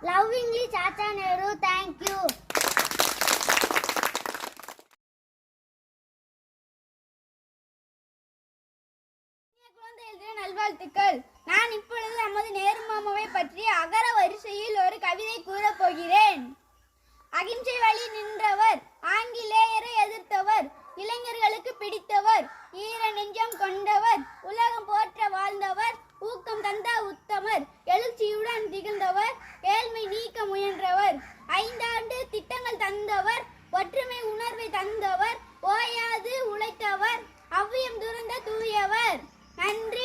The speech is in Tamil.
Lovingly, Chacha Nehru. Thank you. நல்வாழ்த்துக்கள். நான் இப்பொழுது நமது நேரு மாமாவை பற்றி அகர வரிசையில் ஒரு கவிதை கூறப் போகிறேன். அகிம்சை வழி நின்றவர், ஆங்கிலேயரை எதிர்த்தவர், இளைஞர்களுக்கு பிடித்தவர், ஈர நெஞ்சம் கொண்டவர், உலகம் போற்ற வாழ்ந்தவர், ஊக்கம் தந்த உத்தமர், எழுச்சியுடன் திகழ்ந்தவர், ஏழ்மை நீக்க முயன்றவர், 5 ஆண்டு திட்டங்கள் தந்தவர், ஒற்றுமை உணர்வை தந்தவர், ஓயாது உழைத்தவர், அவ்வியம் துறந்த தூயவர். நன்றி.